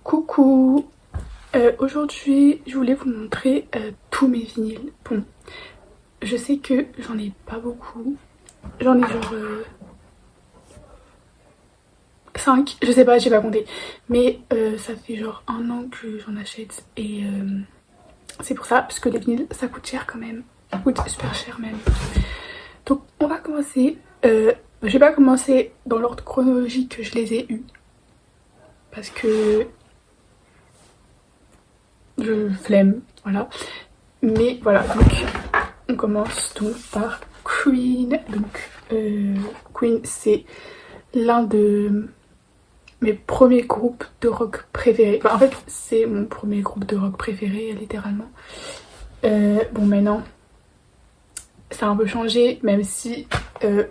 Coucou. Aujourd'hui je voulais vous montrer tous mes vinyles. Bon, je sais que j'en ai pas beaucoup, j'en ai genre 5, je sais pas, j'ai pas compté, mais ça fait genre un an que j'en achète et c'est pour ça, parce que les vinyles ça coûte cher quand même, ça coûte super cher même. Donc on va commencer, je vais pas commencer dans l'ordre chronologique que je les ai eus parce que je flemme, voilà. Mais voilà, donc on commence donc par Queen. Donc Queen, c'est l'un de mes premiers groupes de rock préférés. Enfin, en fait, c'est mon premier groupe de rock préféré, littéralement. Bon, maintenant, ça a un peu changé, même si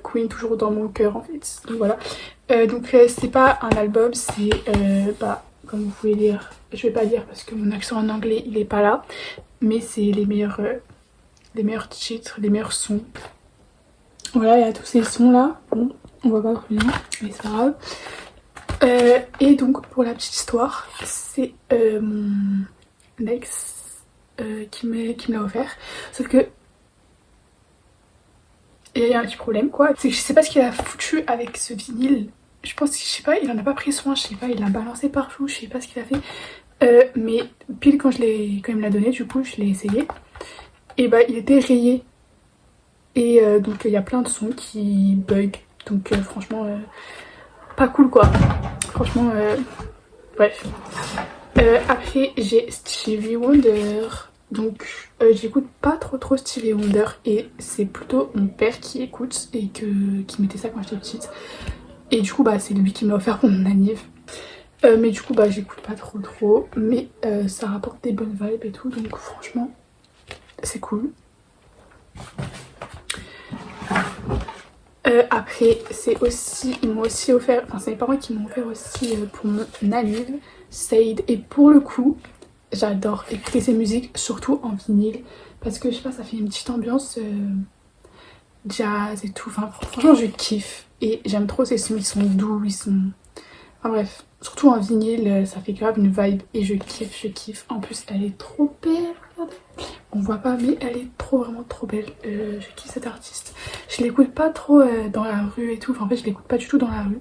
Queen toujours dans mon cœur, en fait. Donc voilà. Donc c'est pas un album, c'est comme vous pouvez lire, je vais pas lire parce que mon accent en anglais il est pas là, mais c'est les meilleurs titres, les meilleurs sons. Voilà, il y a tous ces sons là. Bon, on voit pas très bien, mais c'est pas grave. Et donc pour la petite histoire, c'est mon ex qui me l'a offert. Sauf que il y a un petit problème quoi. C'est que je sais pas ce qu'il a foutu avec ce vinyle. Je pense que je sais pas, il en a pas pris soin, je sais pas, il l'a balancé partout, je sais pas ce qu'il a fait. Mais pile quand il me l'a donné, du coup je l'ai essayé. Et bah il était rayé. Et donc il y a plein de sons qui bug. Donc franchement pas cool quoi. Franchement bref. Après j'ai Stevie Wonder. Donc j'écoute pas trop Stevie Wonder. Et c'est plutôt mon père qui écoute et qui mettait ça quand j'étais petite. Et du coup bah c'est lui qui m'a offert pour mon anniv. Mais du coup bah j'écoute pas trop. Mais ça rapporte des bonnes vibes et tout. Donc franchement c'est cool. Après c'est aussi, ils m'ont aussi offert, enfin c'est mes parents qui m'ont offert aussi pour mon anniv, Saïd. Et pour le coup j'adore écouter ces musiques, surtout en vinyle, parce que je sais pas, ça fait une petite ambiance jazz et tout. Enfin franchement je kiffe et j'aime trop ces sons, ils sont doux, ils sont... Enfin bref, surtout en vinyle ça fait grave une vibe et je kiffe. En plus elle est trop belle, regardez. On voit pas mais elle est vraiment trop belle. Je kiffe cette artiste. Je l'écoute pas trop dans la rue et tout. Enfin en fait je l'écoute pas du tout dans la rue.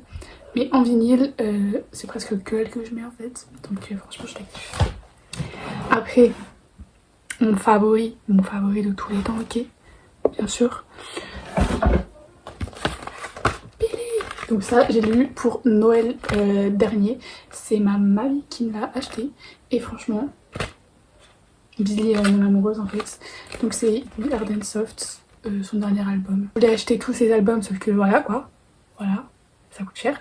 Mais en vinyle c'est presque que elle que je mets en fait. Donc franchement je la kiffe. Après mon favori de tous les temps, ok, bien sûr. Donc ça j'ai lu pour Noël dernier. C'est ma mamie qui me l'a acheté. Et franchement Billy mon amoureuse en fait. Donc c'est Hard and Soft, son dernier album. Je voulais acheter tous ses albums sauf que voilà quoi. Voilà, ça coûte cher.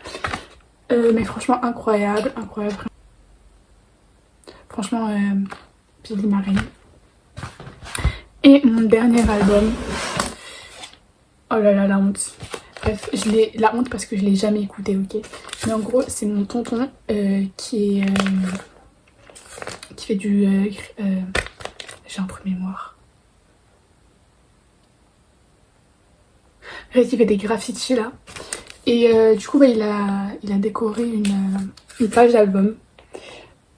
Mais franchement incroyable. Franchement Billy ma reine. Et mon dernier album. Oh là là la honte. Bref, la honte parce que je l'ai jamais écouté, ok. Mais en gros c'est mon tonton qui fait du... j'ai un trou de mémoire. Bref, il fait des graffitis là. Et du coup bah, il a décoré une page d'album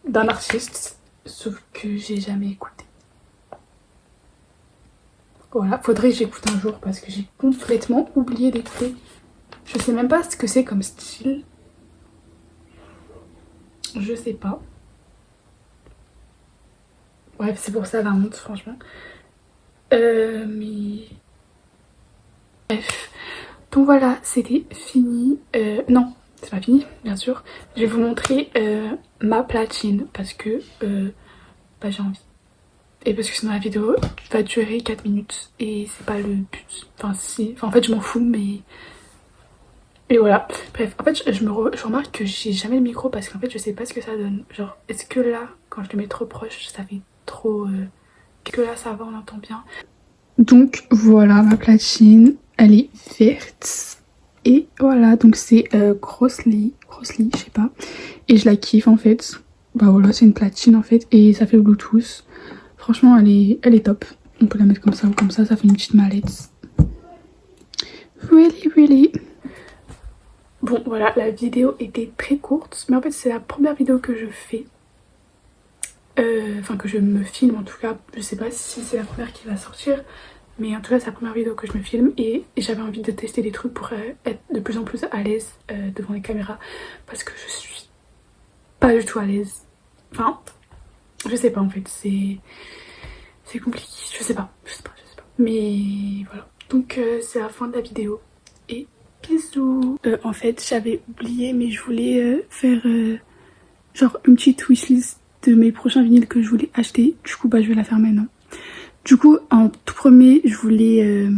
d'un artiste. Sauf que j'ai jamais écouté. Voilà, faudrait que j'écoute un jour parce que j'ai complètement oublié d'écouter. Je sais même pas ce que c'est comme style. Je sais pas. Bref, c'est pour ça la honte, franchement. Mais... Bref. Donc voilà, c'était fini. Non, c'est pas fini, bien sûr. Je vais vous montrer ma platine parce que j'ai envie. Et parce que sinon la vidéo va durer 4 minutes et c'est pas le but. Enfin si, enfin en fait je m'en fous mais... Et voilà. Bref, en fait je remarque que j'ai jamais le micro parce qu'en fait je sais pas ce que ça donne. Genre est-ce que là, quand je le mets trop proche, ça fait trop... Est-ce que là ça va, on entend bien. Donc voilà ma platine, elle est verte. Et voilà, donc c'est Crossley, je sais pas. Et je la kiffe en fait. Bah voilà, c'est une platine en fait et ça fait Bluetooth. Franchement, elle est top. On peut la mettre comme ça ou comme ça fait une petite mallette. Really. Bon, voilà, la vidéo était très courte. Mais en fait, c'est la première vidéo que je fais. enfin que je me filme en tout cas, je sais pas si c'est la première qui va sortir, mais en tout cas c'est la première vidéo que je me filme et j'avais envie de tester des trucs pour être de plus en plus à l'aise devant les caméras parce que je suis pas du tout à l'aise, enfin je sais pas en fait, c'est compliqué, je sais pas, mais voilà, donc c'est la fin de la vidéo et bisous. En fait j'avais oublié mais je voulais faire genre une petite wishlist de mes prochains vinyles que je voulais acheter. Du coup, bah, je vais la faire maintenant. Du coup, en tout premier, je voulais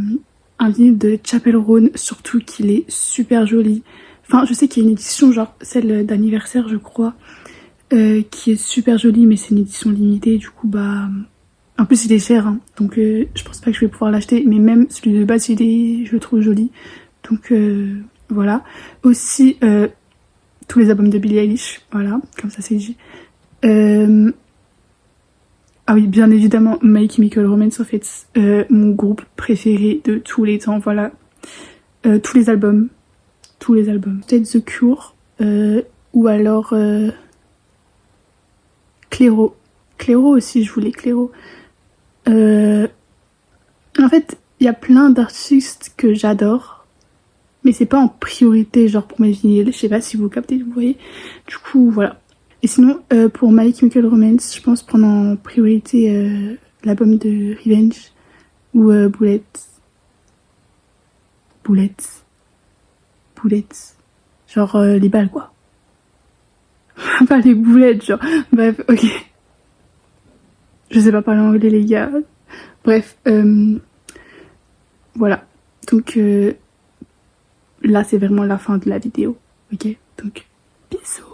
un vinyle de Chappell Roan, surtout qu'il est super joli. Enfin, je sais qu'il y a une édition, genre celle d'anniversaire, je crois, qui est super jolie, mais c'est une édition limitée. Du coup, bah... En plus, il est cher, hein, donc je pense pas que je vais pouvoir l'acheter. Mais même celui de base, je le trouve joli. Donc, voilà. Aussi... tous les albums de Billie Eilish, voilà, comme ça c'est dit. Ah oui, bien évidemment, My Chemical Romance, en fait, mon groupe préféré de tous les temps, voilà. Tous les albums. Peut-être The Cure, ou alors Clairo. Clairo aussi, je voulais Clairo. En fait, il y a plein d'artistes que j'adore, mais c'est pas en priorité, genre pour mes vinyles, je sais pas si vous captez, vous voyez. Du coup, voilà. Et sinon, pour My Chemical Romance, je pense prendre en priorité l'album de Revenge ou Bullets. Genre les balles, quoi. Pas les boulettes, genre. Bref, ok. Je sais pas parler anglais, les gars. Bref, voilà. Donc, là, c'est vraiment la fin de la vidéo. Ok? Donc, bisous.